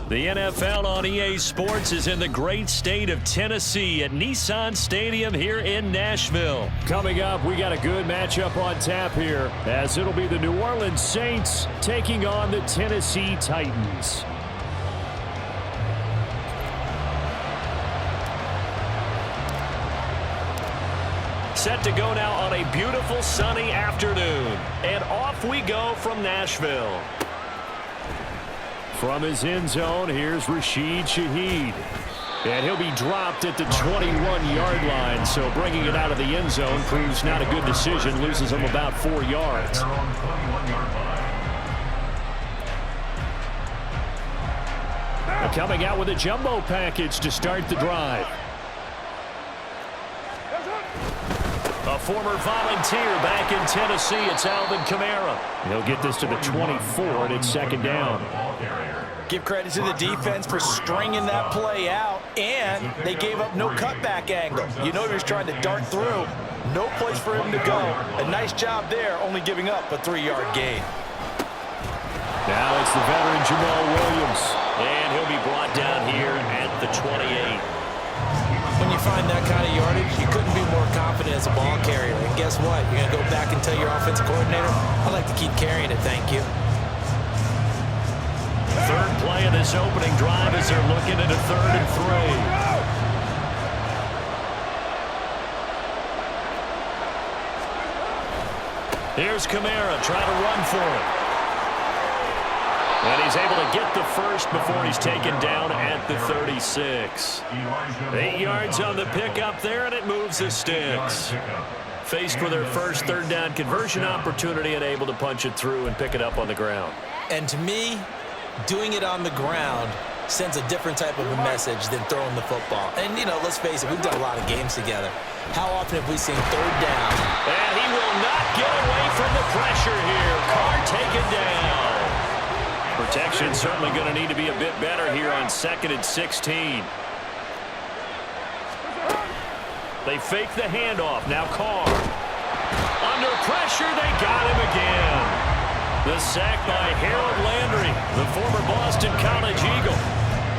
The NFL on EA Sports is in the great state of Tennessee at Nissan Stadium here in Nashville. Coming up, we got a good matchup on tap here, as it'll be the New Orleans Saints taking on the Tennessee Titans. Set to go now on a beautiful sunny afternoon. And off we go from Nashville. From his end zone, here's Rashid Shaheed. And he'll be dropped at the 21-yard line, so bringing it out of the end zone proves not a good decision, loses him about 4 yards. Coming out with a jumbo package to start the drive. A former volunteer back in Tennessee, it's Alvin Kamara. He'll get this to the 24, and it's second down. Give credit to the defense for stringing that play out, and they gave up no cutback angle. You know he was trying to dart through. No place for him to go. A nice job there, only giving up a 3-yard gain. Now it's the veteran Jamal Williams. And he'll be brought down here at the 28. When you find that kind of yardage, you couldn't be more confident as a ball carrier. And guess what? You're going to go back and tell your offensive coordinator, I'd like to keep carrying it, thank you. Third play of this opening drive as they're looking at a 3rd and 3. Here's Kamara trying to run for it. And he's able to get the first before he's taken down at the 36. 8 yards on the pickup there, and it moves the sticks. Faced with their first 3rd down conversion opportunity and able to punch it through and pick it up on the ground. And to me, doing it on the ground sends a different type of a message than throwing the football. And, you know, let's face it, we've done a lot of games together. How often have we seen 3rd down? And he will not get away from the pressure here. Carr taken down. Protection certainly going to need to be a bit better here on 2nd and 16. They fake the handoff. Now Carr. Under pressure, they got him again. The sack by Harold Landry, the former Boston College Eagle.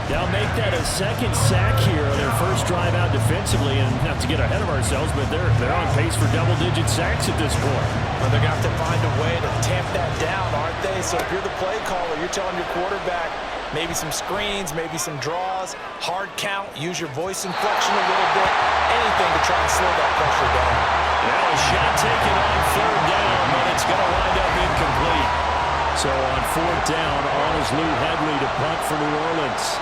They'll make that a 2nd sack here on their first drive out defensively, and not to get ahead of ourselves, but they're on pace for double-digit sacks at this point. Well, they're going to have to find a way to tamp that down, aren't they? So if you're the play caller, you're telling your quarterback maybe some screens, maybe some draws, hard count, use your voice inflection a little bit, anything to try and slow that pressure down. Now a shot taken on 3rd down, but it's going to wind up incomplete. So on 4th down, on is Lou Hedley to punt for New Orleans.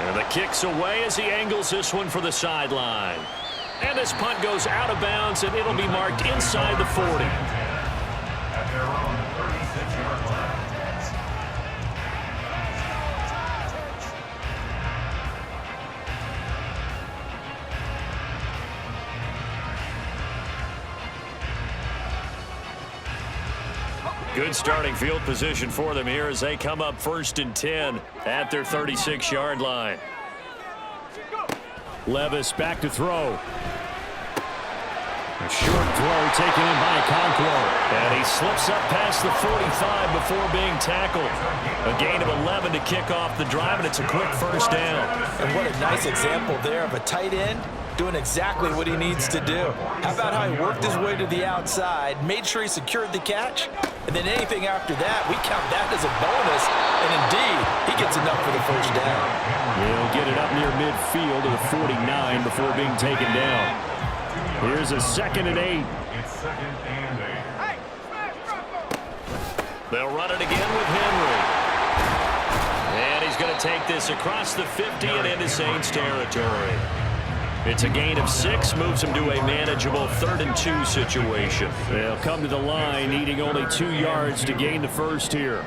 And the kick's away as he angles this one for the sideline. And this punt goes out of bounds, and it'll be marked inside the 40. Good starting field position for them here as they come up 1st and 10 at their 36-yard line. Levis back to throw. A short throw taken in by Okonkwo. And he slips up past the 45 before being tackled. A gain of 11 to kick off the drive, and it's a quick 1st down. And what a nice example there of a tight end doing exactly what he needs to do. How about how he worked his way to the outside, made sure he secured the catch, and then anything after that, we count that as a bonus, and indeed, he gets enough for the 1st down. He'll get it up near midfield to the 49 before being taken down. Here's a 2nd and 8. They'll run it again with Henry. And he's going to take this across the 50 and into Saints territory. It's a gain of 6, moves him to a manageable 3rd and 2 situation. They'll come to the line, needing only 2 yards to gain the first here.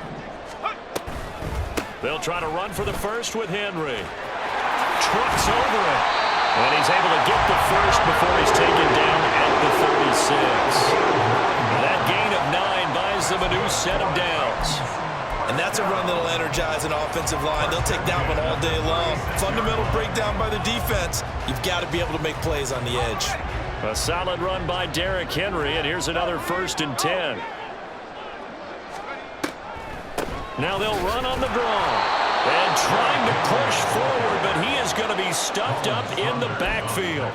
They'll try to run for the first with Henry. Trucks over it. And he's able to get the first before he's taken down at the 36. That gain of 9 buys them a new set of downs. And that's a run that'll energize an offensive line. They'll take that one all day long. Fundamental breakdown by the defense. You've got to be able to make plays on the edge. A solid run by Derrick Henry, and here's another 1st and 10. Now they'll run on the draw. And trying to push forward, but he is going to be stuffed up in the backfield.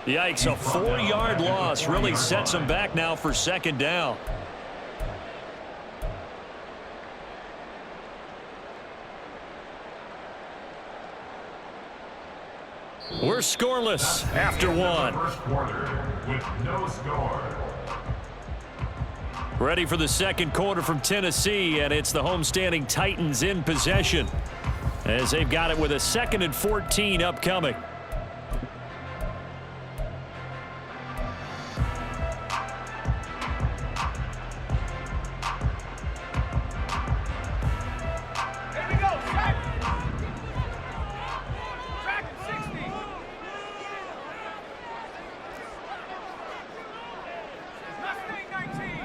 Yikes, a 4-yard loss really sets him back now for second down. We're scoreless after one. First quarter with no score. Ready for the second quarter from Tennessee, and it's the homestanding Titans in possession as they've got it with a 2nd and 14 upcoming. Here we go, track. Track 60. Mustang 19.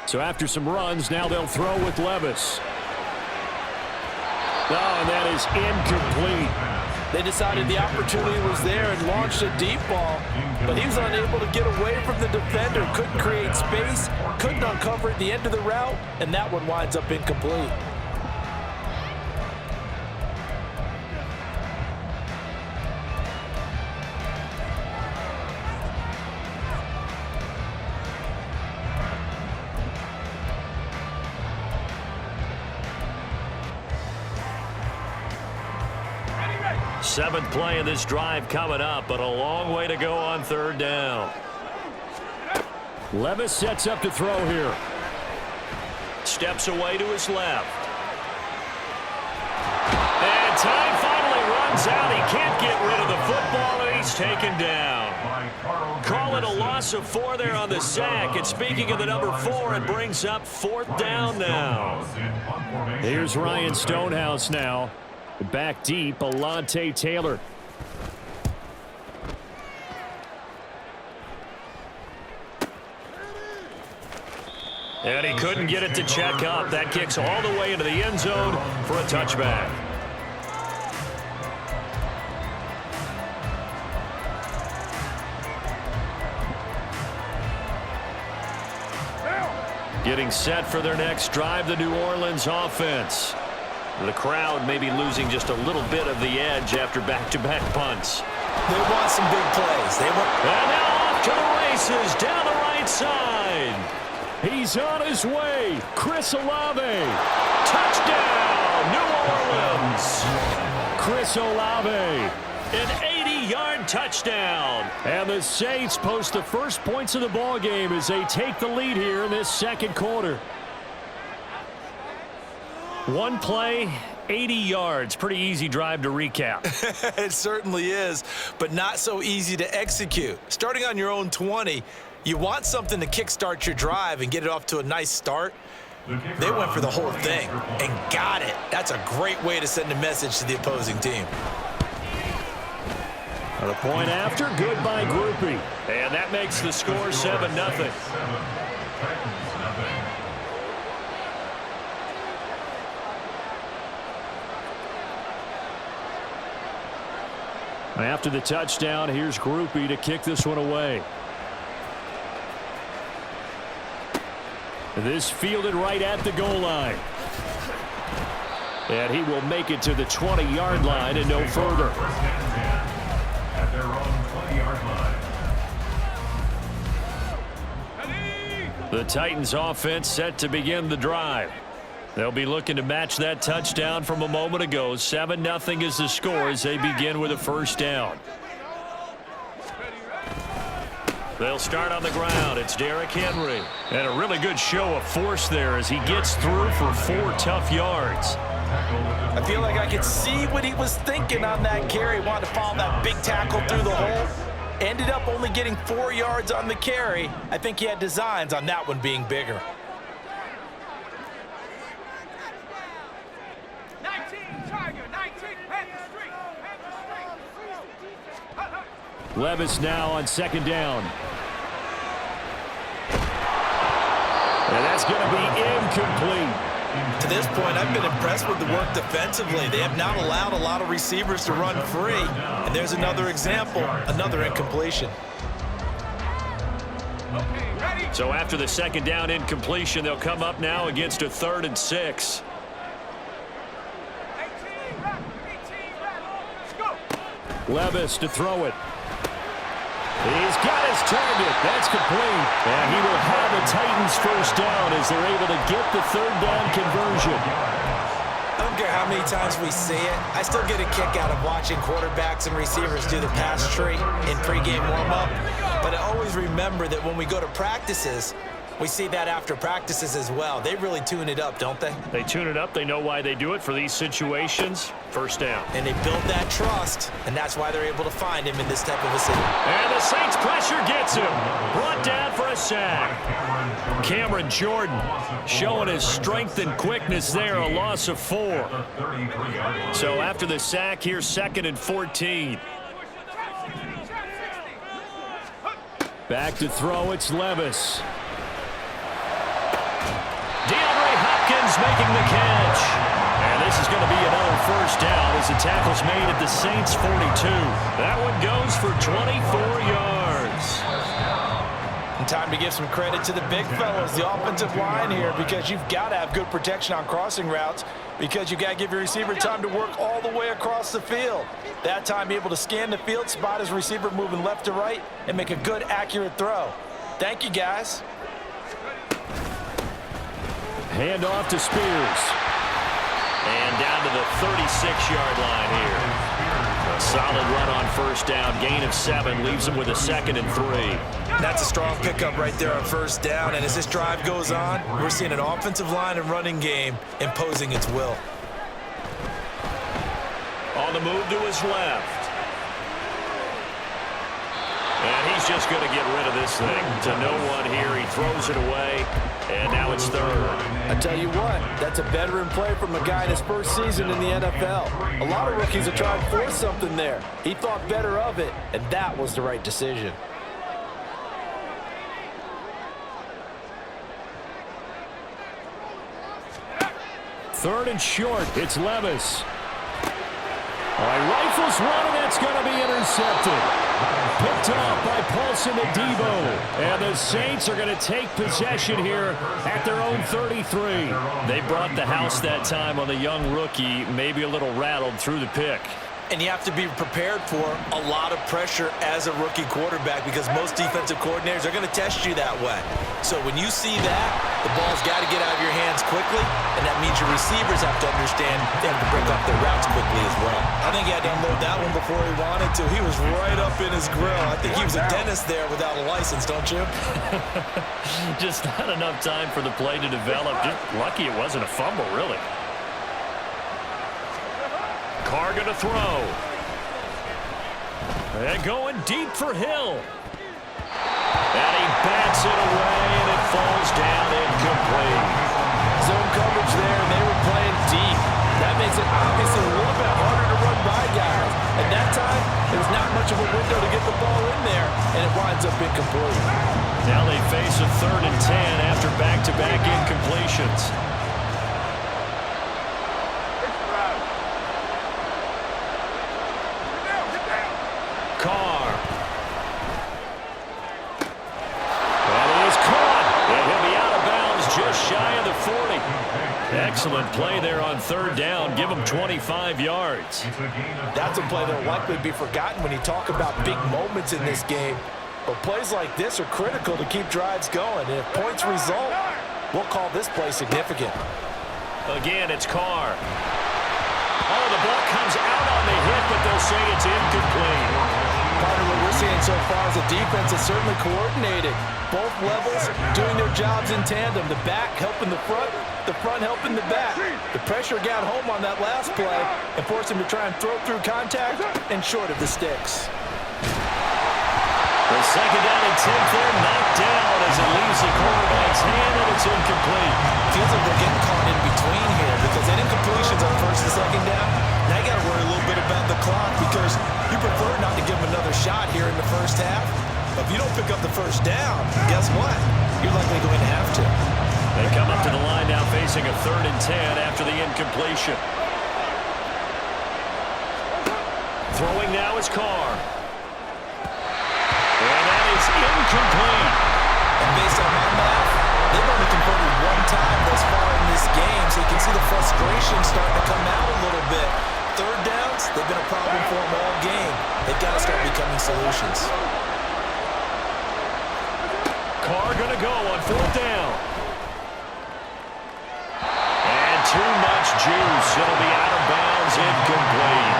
So after some runs, now they'll throw with Levis. Oh, and that is incomplete. They decided the opportunity was there and launched a deep ball, but he was unable to get away from the defender, couldn't create space, couldn't uncover at the end of the route, and that one winds up incomplete. Seventh play of this drive coming up, but a long way to go on third down. Levis sets up to throw here. Steps away to his left. And time finally runs out. He can't get rid of the football, and he's taken down. Call it a loss of 4 there on the sack. And speaking of the number 4, it brings up 4th down now. Here's Ryan Stonehouse now. Back deep, Alontae Taylor. And he couldn't get it to check up. That kicks all the way into the end zone for a touchback. Getting set for their next drive, the New Orleans offense. The crowd may be losing just a little bit of the edge after back-to-back punts. They want some big plays. And now off to the races down the right side. He's on his way. Chris Olave. Touchdown, New Orleans. Chris Olave. An 80-yard touchdown. And the Saints post the first points of the ball game as they take the lead here in this second quarter. One play, 80 yards. Pretty easy drive to recap. It certainly is, but not so easy to execute. Starting on your own 20, you want something to kickstart your drive and get it off to a nice start. They went for the whole thing and got it. That's a great way to send a message to the opposing team. The point after, good by Grupe. And that makes the score 7-0. After the touchdown, here's Grupe to kick this one away. This fielded right at the goal line. And he will make it to the 20-yard line and no further. At their own 20-yard line. The Titans offense set to begin the drive. They'll be looking to match that touchdown from a moment ago. 7-0 is the score as they begin with a first down. They'll start on the ground. It's Derrick Henry. And a really good show of force there as he gets through for 4 tough yards. I feel like I could see what he was thinking on that carry. Wanted to follow that big tackle through the hole. Ended up only getting 4 yards on the carry. I think he had designs on that one being bigger. 19, Tiger, 19, Panther Street. Levis now on second down. And that's going to be incomplete. To this point, I've been impressed with the work defensively. They have not allowed a lot of receivers to run free. And there's another example, another incompletion. Okay, ready? So after the second down incompletion, they'll come up now against a 3rd and 6. 18 back. 18 back. Let's go. Levis to throw it. He's got his target. That's complete. And he will have the Titans first down as they're able to get the 3rd down conversion. I don't care how many times we see it. I still get a kick out of watching quarterbacks and receivers do the pass tree in pregame warm-up. But I always remember that when we go to practices, we see that after practices as well. They really tune it up, don't they? They tune it up. They know why they do it for these situations. First down. And they build that trust, and that's why they're able to find him in this type of a city. And the Saints pressure gets him. Brought down for a sack. Cameron Jordan showing his strength and quickness there, a loss of 4. So after the sack, here's 2nd and 14. Back to throw, it's Levis. DeAndre Hopkins making the catch. And this is going to be another first down as the tackle's made at the Saints' 42. That one goes for 24 yards. And time to give some credit to the big fellas, the offensive line here, because you've got to have good protection on crossing routes because you've got to give your receiver time to work all the way across the field. That time, be able to scan the field, spot his receiver moving left to right, and make a good, accurate throw. Thank you, guys. Hand off to Spears. And down to the 36-yard line here. A solid run on first down. Gain of 7 leaves them with a 2nd and 3. That's a strong pickup right there on first down. And as this drive goes on, we're seeing an offensive line and running game imposing its will. On the move to his left. And he's just going to get rid of this thing to no one here. He throws it away, and now it's 3rd. I tell you what, that's a veteran play from a guy in his first season in the NFL. A lot of rookies are trying to force something there. He thought better of it, and that was the right decision. Third and short, it's Levis. All right, rifles one, and that's going to be intercepted. Picked off by Paulson Adebo. And the Saints are going to take possession here at their own 33. They brought the house that time on the young rookie, maybe a little rattled through the pick. And you have to be prepared for a lot of pressure as a rookie quarterback because most defensive coordinators are going to test you that way. So when you see that, the ball's got to get out of your hands quickly, and that means your receivers have to understand they have to break off their routes quickly as well. I think he had to unload that one before he wanted to. He was right up in his grill. I think he was a dentist there without a license, don't you? Just not enough time for the play to develop. Just lucky it wasn't a fumble, really. Carr going to throw. And going deep for Hill. And he bats it away, and it falls down incomplete. Zone coverage there, and they were playing deep. That makes it obviously a little bit harder to run by guys. At that time, there's not much of a window to get the ball in there, and it winds up incomplete. Now they face a 3rd and 10 after back-to-back incompletions. Carr. And he is caught. And he'll be out of bounds just shy of the 40. Excellent play there on 3rd down. Give him 25 yards. That's a play that will likely be forgotten when you talk about big moments in this game. But plays like this are critical to keep drives going. And if points result, we'll call this play significant. Again, it's Carr. Oh, the ball comes out on the hit, but they'll say it's incomplete. Part of what we're seeing so far is the defense is certainly coordinated. Both levels doing their jobs in tandem. The back helping the front helping the back. The pressure got home on that last play and forced him to try and throw through contact and short of the sticks. The 2nd down and 10 there, knocked down as it leaves the quarterback's hand, and it's incomplete. Feels like they're getting caught in between here because that incompletion's on 1st and 2nd down. Now you got to worry a little bit about the clock because you prefer not to give them another shot here in the first half. But if you don't pick up the first down, guess what? You're likely going to have to. They come up to the line now facing a 3rd and 10 after the incompletion. Throwing now is Carr. And that is incomplete. And based on my completion's starting to come out a little bit. Third downs, they've been a problem for them all game. They've got to start becoming solutions. Carr going to go on fourth down. And too much juice. It'll be out of bounds, incomplete.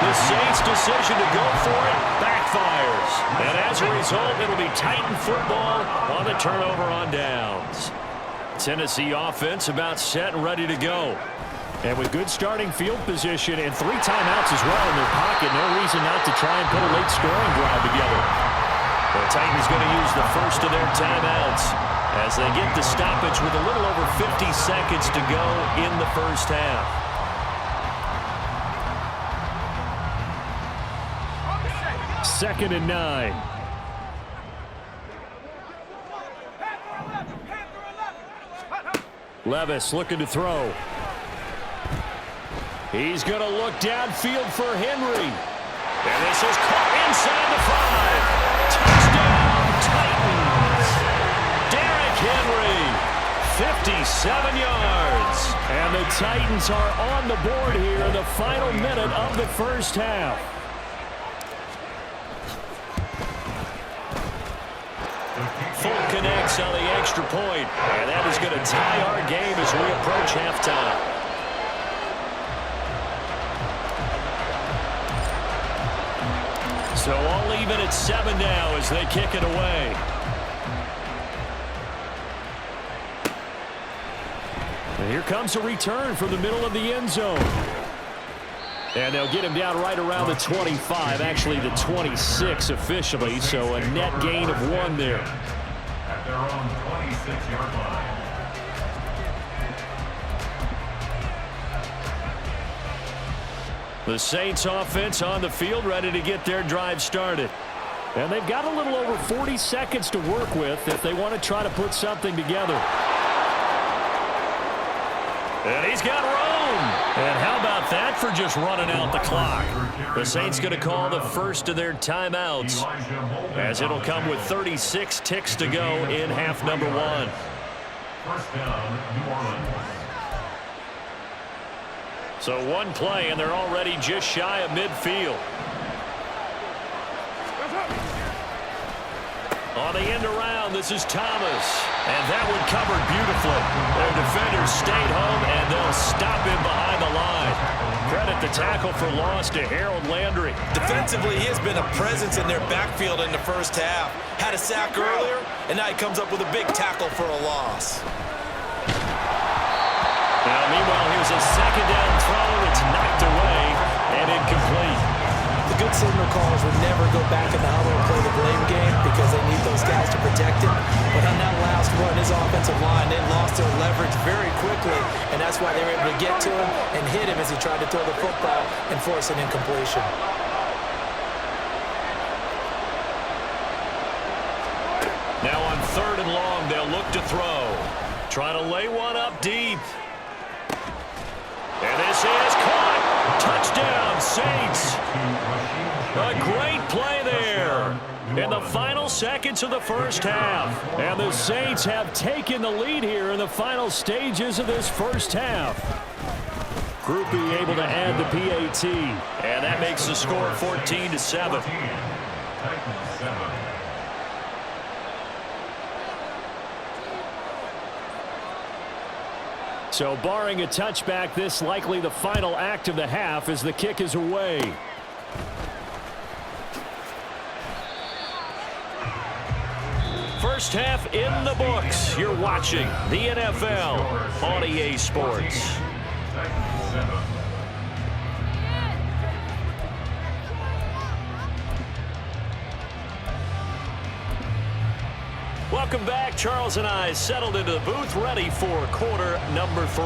The Saints' decision to go for it backfires. And as a result, it'll be Titan football on the turnover on downs. Tennessee offense about set and ready to go. And with good starting field position and 3 timeouts as well in their pocket, no reason not to try and put a late scoring drive together. The Titans going to use the first of their timeouts as they get the stoppage with a little over 50 seconds to go in the first half. Second and 9. Levis looking to throw. He's going to look downfield for Henry. And this is caught inside the 5. Touchdown, Titans. Derrick Henry, 57 yards. And the Titans are on the board here in the final minute of the first half. Full connects on the extra point. And that is going to tie our game as we approach halftime. So all even at 7 now as they kick it away. And here comes a return from the middle of the end zone. And they'll get him down right around the 25, actually the 26 officially, so a net gain of 1 there. At their own 26-yard line. The Saints offense on the field ready to get their drive started. And they've got a little over 40 seconds to work with if they want to try to put something together. And he's got room. And how about that for just running out the clock? The Saints going to call the first of their timeouts as it'll come with 36 ticks to go in half number 1. First down, New Orleans. So 1 play, and they're already just shy of midfield. On the end around, this is Thomas. And that one covered beautifully. Their defenders stayed home, and they'll stop him behind the line. Credit the tackle for loss to Harold Landry. Defensively, he has been a presence in their backfield in the first half. Had a sack earlier, and now he comes up with a big tackle for a loss. Now, meanwhile, here's a second down throw. It's knocked away and incomplete. The good signal callers would never go back in the huddle and play the blame game because they need those guys to protect him. But on that last run, his offensive line, they lost their leverage very quickly, and that's why they were able to get to him and hit him as he tried to throw the football and force an incompletion. Now on 3rd and long, they'll look to throw. Trying to lay one up deep. And this is caught. Touchdown, Saints. A great play there in the final seconds of the first half. And the Saints have taken the lead here in the final stages of this first half. Groupie able to add the PAT. And that makes the score 14-7. Titans 7. So barring a touchback, this likely the final act of the half as the kick is away. First half in the books. You're watching the NFL on EA Sports. Titans 7. Welcome back. Charles and I settled into the booth ready for quarter number 3.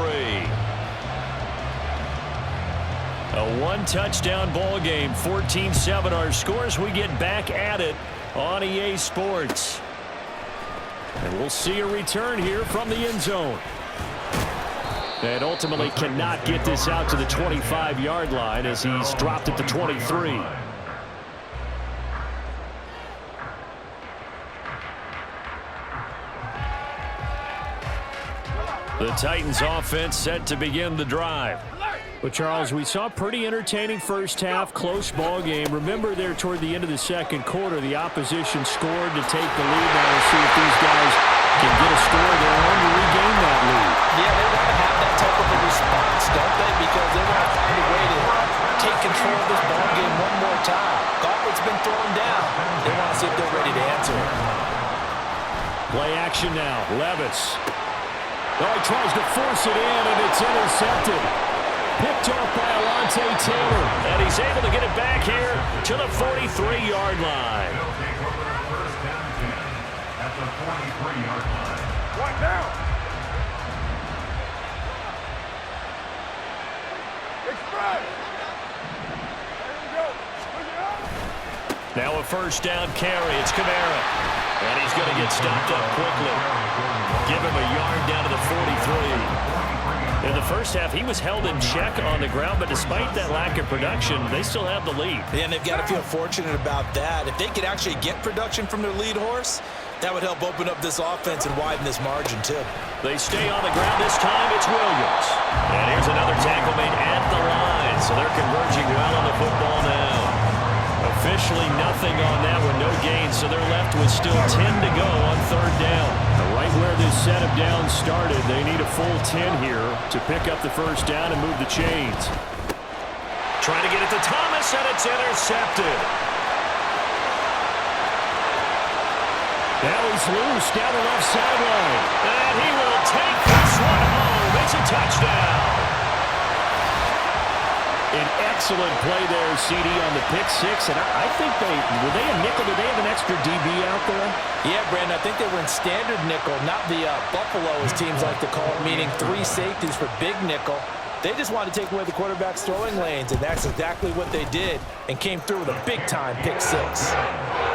A 1-touchdown ball game, 14-7 our scores. We get back at it on EA Sports. And we'll see a return here from the end zone. And ultimately cannot get this out to the 25-yard line as he's dropped at the 23. The Titans offense set to begin the drive. But, Charles, we saw a pretty entertaining first half, close ball game. Remember there toward the end of the second quarter, the opposition scored to take the lead. Now we'll see if these guys can get a score of their own to regain that lead. Yeah, they want to have that type of a response, don't they? Because they want to find a way to take control of this ball game one more time. Gauntlet's been thrown down. They want to see if they're ready to answer it. Play action now. Levis. Oh, he tries to force it in, and it's intercepted. Picked off by Alontae Taylor. And he's able to get it back here to the 43-yard line. They'll take over first down 10 at the 43-yard line. One down. Express. There we go. Push it up. Now a first down carry. It's Kamara. And he's going to get stopped up quickly. Give him a yard down to the 43. In the first half, he was held in check on the ground, but despite that lack of production, they still have the lead. And they've got to feel fortunate about that. If they could actually get production from their lead horse, that would help open up this offense and widen this margin, too. They stay on the ground this time. It's Williams. And here's another tackle made at the line, so they're converging well on the football now. Officially nothing on that one, no gain, so they're left with still 10 to go on third down. Right where this set of downs started, they need a full 10 here to pick up the first down and move the chains. Trying to get it to Thomas, and it's intercepted. Now he's loose down the left sideline. And he will take this one home. It's a touchdown. An excellent play there, CD, on the pick six. And I think were they a nickel? Did they have an extra DB out there? Yeah, Brandon, I think they were in standard nickel, not the Buffalo, as teams like to call it, meaning three safeties for big nickel. They just wanted to take away the quarterback's throwing lanes, and that's exactly what they did, and came through with a big-time pick six.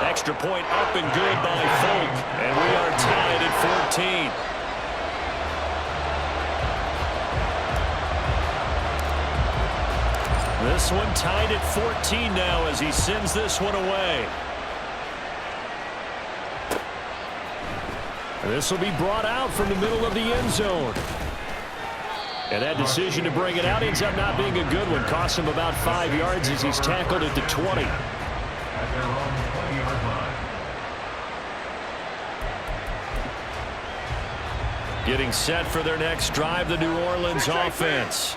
Extra point up and good by Folk, and we are tied at 14. This one tied at 14 now as he sends this one away. This will be brought out from the middle of the end zone. And that decision to bring it out ends up not being a good one. Costs him about 5 yards as he's tackled at the 20. At their own 20-yard line. Getting set for their next drive, the New Orleans offense.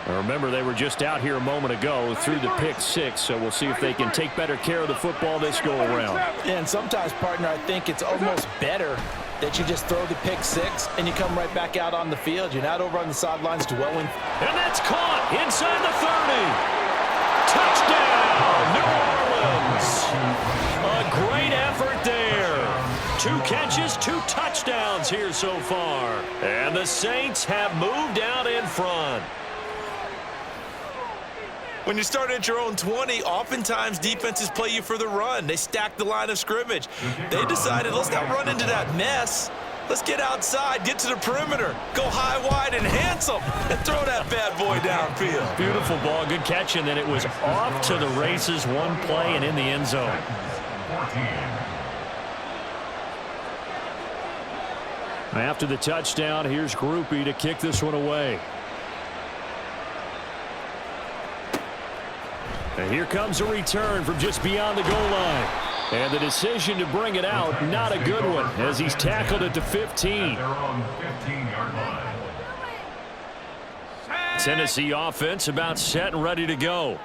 Now remember, they were just out here a moment ago through the pick six, so we'll see if they can take better care of the football this go-around. And sometimes, partner, I think it's almost better that you just throw the pick six and you come right back out on the field. You're not over on the sidelines dwelling. And that's caught inside the 30. Touchdown, New Orleans. A great effort there. 2 catches, 2 touchdowns here so far. And the Saints have moved out in front. When you start at your own 20, oftentimes defenses play you for the run. They stack the line of scrimmage. They decided, let's not run into that mess. Let's get outside, get to the perimeter, go high, wide, and handsome, and throw that bad boy downfield. Beautiful ball, good catch, and then it was off to the races, one play and in the end zone. 14. After the touchdown, here's Grupe to kick this one away. And here comes a return from just beyond the goal line. And the decision to bring it out, not a good one, as he's tackled at the 15. Their own 15-yard line. Tennessee offense about set and ready to go.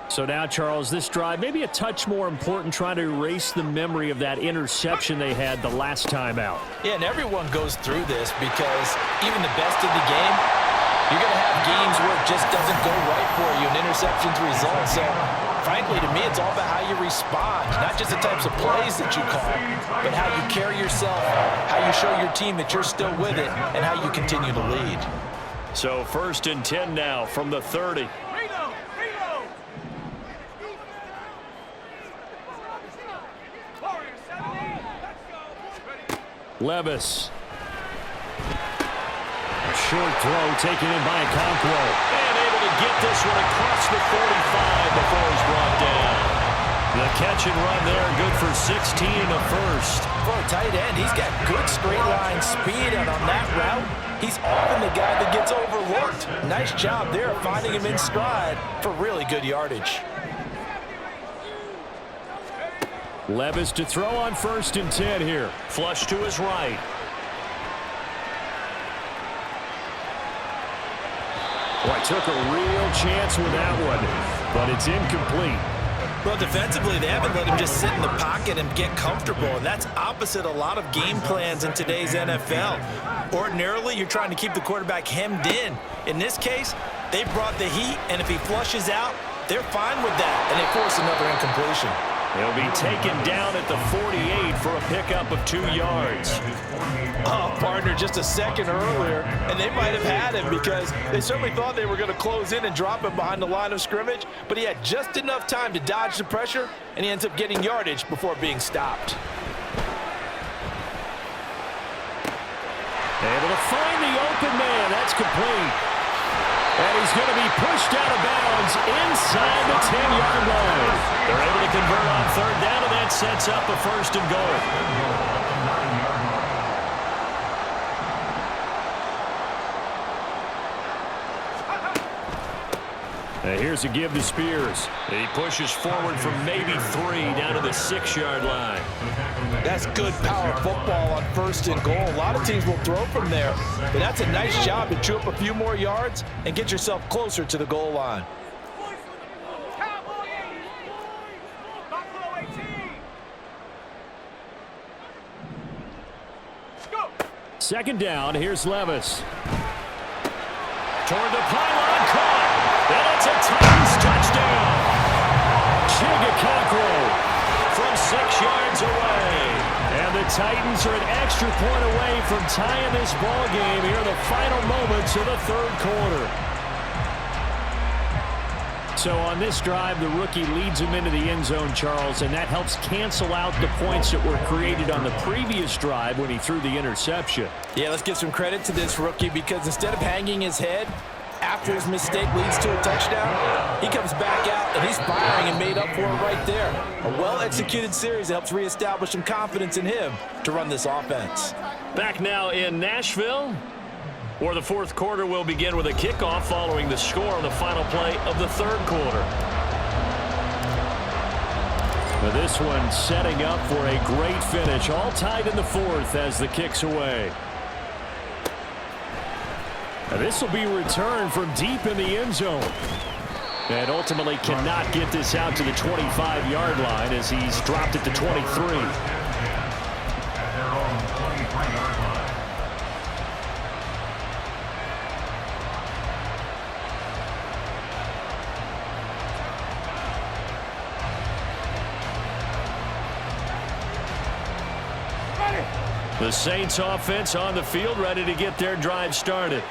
So now, Charles, this drive maybe a touch more important, trying to erase the memory of that interception they had the last time out. Yeah, and everyone goes through this because even the best of the game, you're going to have games where it just doesn't go right for you and interceptions result. So, frankly, to me, it's all about how you respond, not just the types of plays that you call, but how you carry yourself, how you show your team that you're still with it, and how you continue to lead. So 1st and 10 now from the 30. Levis. A short throw taken in by Okonkwo. And able to get this one across the 45 before he's brought down. The catch and run there, good for 16 and a first. For a tight end, he's got good straight line speed, and on that route, he's often the guy that gets overlooked. Nice job there finding him in stride for really good yardage. Levis to throw on 1st and 10 here. Flush to his right. Boy, took a real chance with that one, but it's incomplete. Well, defensively, they haven't let him just sit in the pocket and get comfortable, and that's opposite a lot of game plans in today's NFL. Ordinarily, you're trying to keep the quarterback hemmed in. In this case, they brought the heat, and if he flushes out, they're fine with that, and they force another incompletion. He'll be taken down at the 48 for a pickup of 2 yards. Oh, partner, just a second earlier, and they might have had him because they certainly thought they were going to close in and drop him behind the line of scrimmage, but he had just enough time to dodge the pressure, and he ends up getting yardage before being stopped. Able to find the open man. That's complete. And he's going to be pushed out of bounds inside the 10-yard line. They're able to convert on 3rd down, and that sets up a 1st and goal. And here's a give to Spears. He pushes forward from maybe 3 down to the 6-yard line. That's good power football on 1st and goal. A lot of teams will throw from there, but that's a nice job to chew up a few more yards and get yourself closer to the goal line. Buffalo 18. Go. 2nd down. Here's Levis. Toward the pylon, caught. And it's a Titans touchdown. Chigga From 6 yards away. And the Titans are an extra point away from tying this ball game here in the final moments of the 3rd quarter. So on this drive, the rookie leads him into the end zone, Charles, and that helps cancel out the points that were created on the previous drive when he threw the interception. Yeah, let's give some credit to this rookie because instead of hanging his head after his mistake leads to a touchdown, he comes back out and he's firing and made up for it right there. A well-executed series that helps reestablish some confidence in him to run this offense. Back now in Nashville, where the 4th quarter will begin with a kickoff following the score on the final play of the 3rd quarter. But this one setting up for a great finish, all tied in the 4th as the kick's away. Now this will be returned from deep in the end zone. And ultimately cannot get this out to the 25-yard line as he's dropped it to 23. At their own 23-yard line. The Saints offense on the field, ready to get their drive started.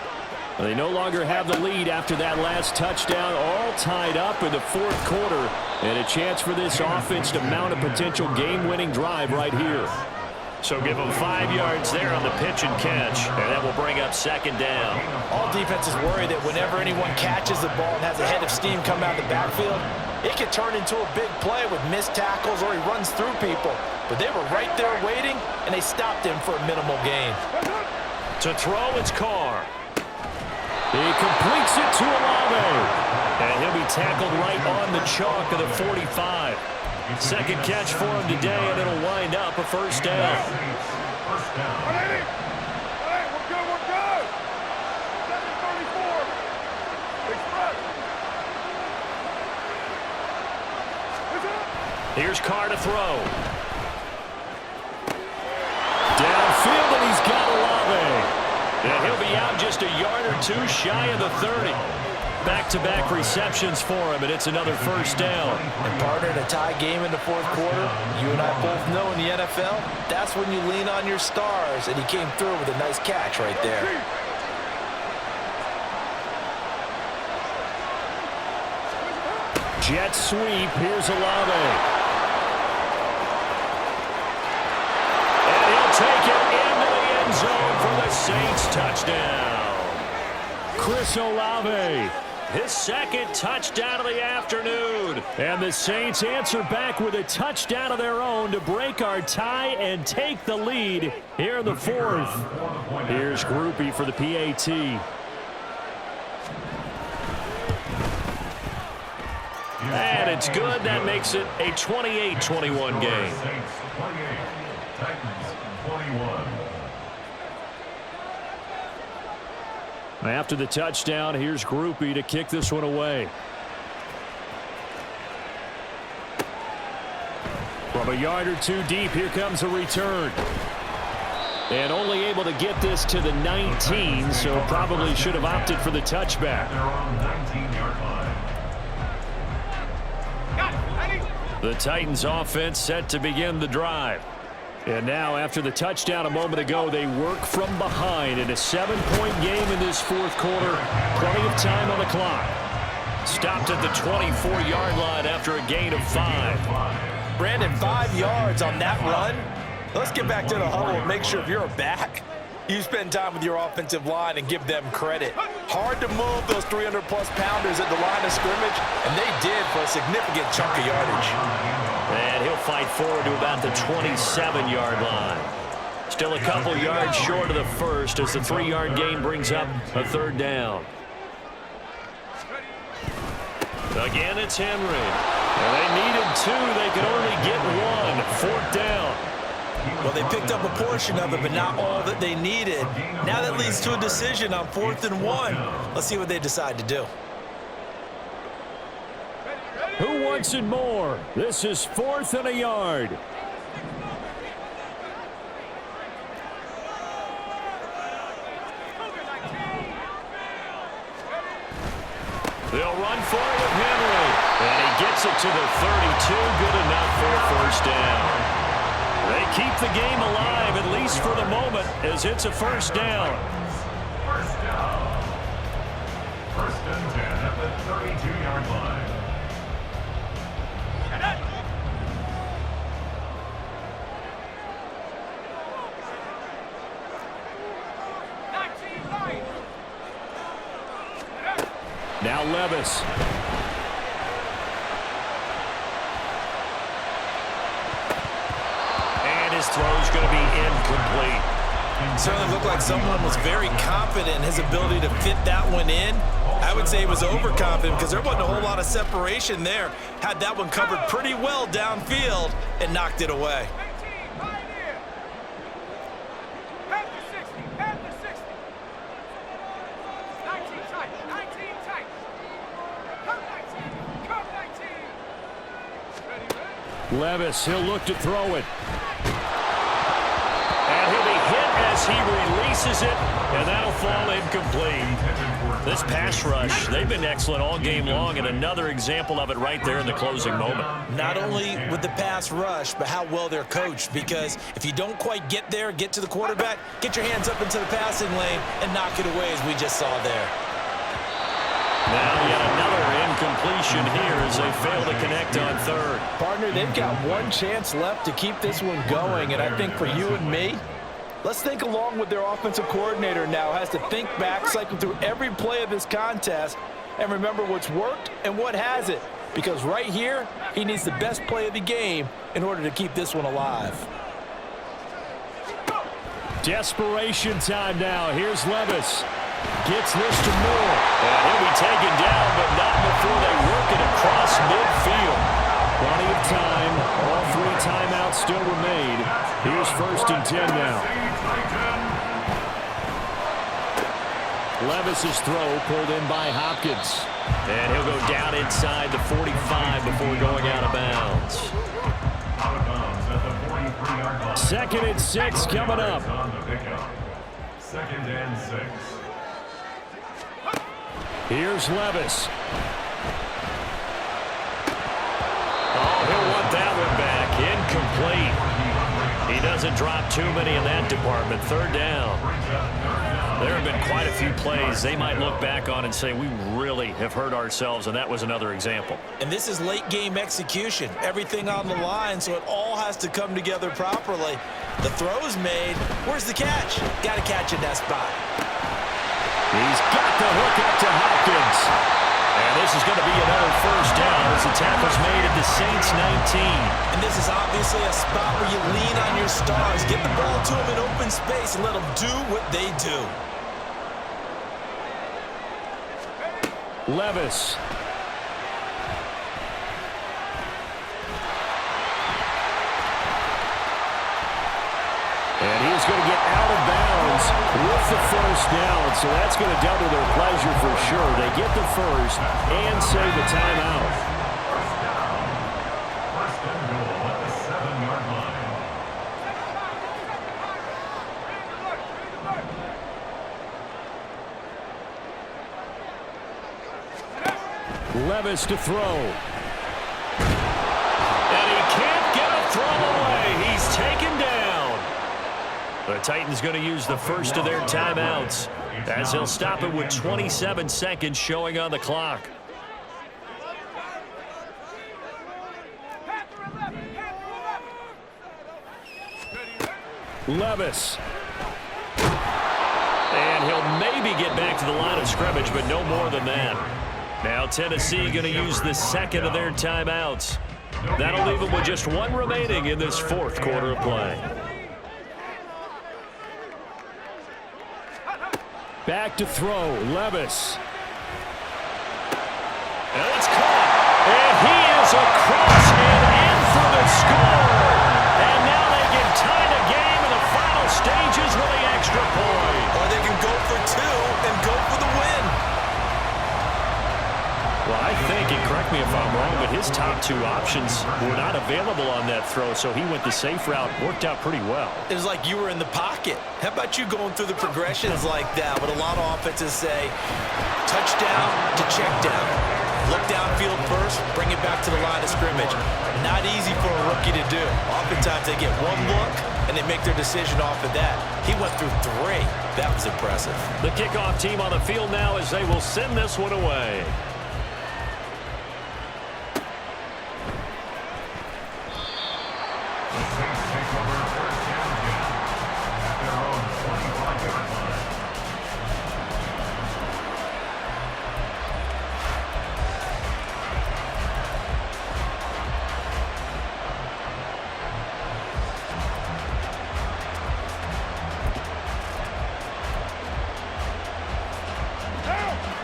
They no longer have the lead after that last touchdown, all tied up in the 4th quarter. And a chance for this offense to mount a potential game-winning drive right here. So give them 5 yards there on the pitch and catch, and that will bring up 2nd down. All defenses worry that whenever anyone catches the ball and has a head of steam come out of the backfield, it can turn into a big play with missed tackles or he runs through people. But they were right there waiting, and they stopped him for a minimal gain. To throw, it's Carr. He completes it to Olave. And he'll be tackled right on the chalk of the 45. 2nd catch for him today, and it'll wind up a 1st down. First down. Hey, we're good, we're good. 7:34. Express. Here's Carr to throw. Downfield, and he's got Olave. And he'll be out just a yard or 2 shy of the 30. Back-to-back receptions for him, and it's another 1st down. And partner, in a tie game in the 4th quarter, you and I both know in the NFL, that's when you lean on your stars, and he came through with a nice catch right there. Jet sweep, here's Olave. And he'll take it into the end zone for the Saints touchdown. Chris Olave his second touchdown of the afternoon. And the Saints answer back with a touchdown of their own to break our tie and take the lead here in the fourth. Here's Grupe for the PAT. And it's good. That makes it a 28-21 game. Saints 28, Titans 21. After the touchdown, here's Grupe to kick this one away. From a yard or two deep, here comes a return. And only able to get this to the 19, so probably should have opted for the touchback. They're on 19-yard line. Got it. Ready? The Titans offense set to begin the drive. And now, after the touchdown a moment ago, they work from behind in a 7-point game in this fourth quarter. Plenty of time on the clock. Stopped at the 24-yard line after a gain of 5. Brandon, 5 yards on that run. Let's get back to the huddle and make sure if you're a back, you spend time with your offensive line and give them credit. Hard to move those 300-plus pounders at the line of scrimmage, and they did for a significant chunk of yardage. And he'll fight forward to about the 27-yard line. Still a couple yards short of the first as the 3-yard gain brings up a third down. Again, it's Henry. And they needed 2. They could only get 1. 4th down. Well, they picked up a portion of it, but not all that they needed. Now that leads to a decision on 4th and 1. Let's see what they decide to do. Who wants it more? This is 4th and a yard. They'll run for it with Henry. And he gets it to the 32. Good enough for a first down. They keep the game alive, at least for the moment, as it's a first down. First down. First and 10 at the 32-yard line. Now Levis. And his throw's going to be incomplete. Certainly looked like someone was very confident in his ability to fit that one in. I would say he was overconfident because there wasn't a whole lot of separation there. Had that one covered pretty well downfield and knocked it away. 18, right here. Head to 60, head to 60. 19 tight, 19 tight. Come 19, come 19. Ready, ready? Levis, he'll look to throw it. And he'll be hit as he releases it, and that'll fall incomplete. This pass rush, they've been excellent all game long, and another example of it right there in the closing moment. Not only with the pass rush, but how well they're coached, because if you don't quite get there, get to the quarterback, get your hands up into the passing lane and knock it away as we just saw there. Now yet another incompletion here as they fail to connect on third. Partner, they've got one chance left to keep this one going, and I think for you and me, let's think along with their offensive coordinator now. Has to think back, cycle through every play of this contest, and remember what's worked and what hasn't. Because right here, he needs the best play of the game in order to keep this one alive. Desperation time now. Here's Levis. Gets this to Moore. And he'll be taken down, but not before they work it across midfield. Plenty of time. All 3 timeouts still remain. Here's 1st and 10 now. Levis's throw pulled in by Hopkins. And he'll go down inside the 45 before going out of bounds. Out of bounds at the 43-yard line. 2nd and 6 coming up. On the pickup. 2nd and 6. Here's Levis. Oh, he'll want that one back. Incomplete. He doesn't drop too many in that department. 3rd down. There have been quite a few plays they might look back on and say, we really have hurt ourselves, and that was another example. And this is late game execution. Everything on the line, so it all has to come together properly. The throw's made. Where's the catch? Got to catch in that spot. He's got the hook up to Hopkins. And this is going to be another first down as the tackle's made at the Saints 19. And this is obviously a spot where you lean on your stars. Get the ball to them in open space and let them do what they do. Levis. And he's going to get out of bounds with the first down. So that's going to double their pleasure for sure. They get the first and save the timeout. First and goal at the 7-yard line. Levis to throw. And he can't get a throw away. He's taken down. The Titans going to use the first of their timeouts as he'll stop it with 27 seconds showing on the clock. Levis. And he'll maybe get back to the line of scrimmage, but no more than that. Now Tennessee going to use the second of their timeouts. That'll leave them with just one remaining in this fourth quarter of play. Back to throw. Levis. And it's caught. And he is across and in for the score. And now they can tie the game in the final stages with the extra point. Or they can go for two and go for the win. Well, I think, and correct me if I'm wrong, but his top two options were not available on that throw, so he went the safe route. Worked out pretty well. It was like you were in the pocket. How about you going through the progressions like that? What a lot of offenses say, touchdown to check down. Look downfield first, bring it back to the line of scrimmage. Not easy for a rookie to do. Oftentimes they get one look and they make their decision off of that. He went through three. That was impressive. The kickoff team on the field now as they will send this one away. The Saints take over first and 10 at their own 25-yard line.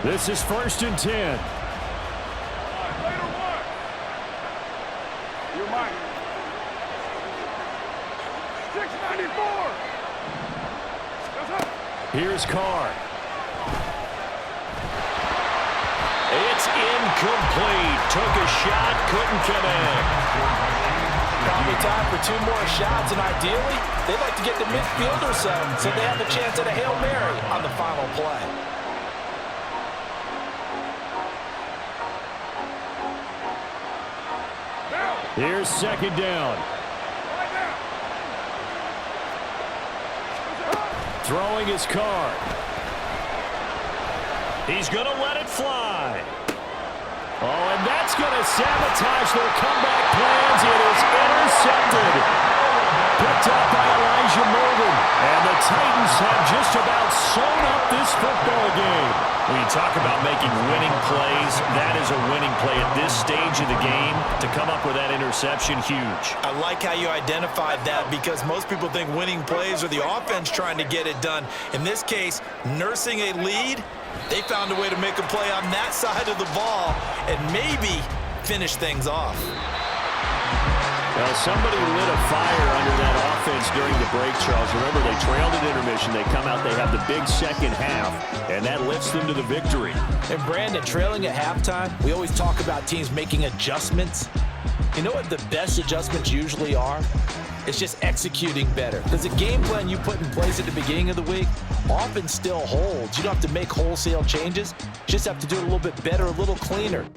This is first and 10. Later one. You're mine. 694. That's up. Here's Carr. It's incomplete. Took a shot, couldn't connect. Probably time for two more shots, and ideally, they'd like to get the midfield or so they have a chance at a Hail Mary on the final play. Here's second down. Right now. Throwing his Carr. He's going to let it fly. Oh, and that's going to sabotage their comeback plans. It is intercepted. Picked up by Elijah Molden. And the Titans have just about sewn up this football game. When you talk about making winning plays, that is a winning play at this stage of the game. To come up with that interception, huge. I like how you identified that because most people think winning plays are the offense trying to get it done. In this case, nursing a lead, they found a way to make a play on that side of the ball and maybe finish things off. Well, somebody lit a fire under that offense during the break, Charles. Remember, they trailed at intermission. They come out, they have the big second half, and that lifts them to the victory. And Brandon, trailing at halftime, we always talk about teams making adjustments. You know what the best adjustments usually are? It's just executing better. Because the game plan you put in place at the beginning of the week often still holds. You don't have to make wholesale changes. You just have to do it a little bit better, a little cleaner.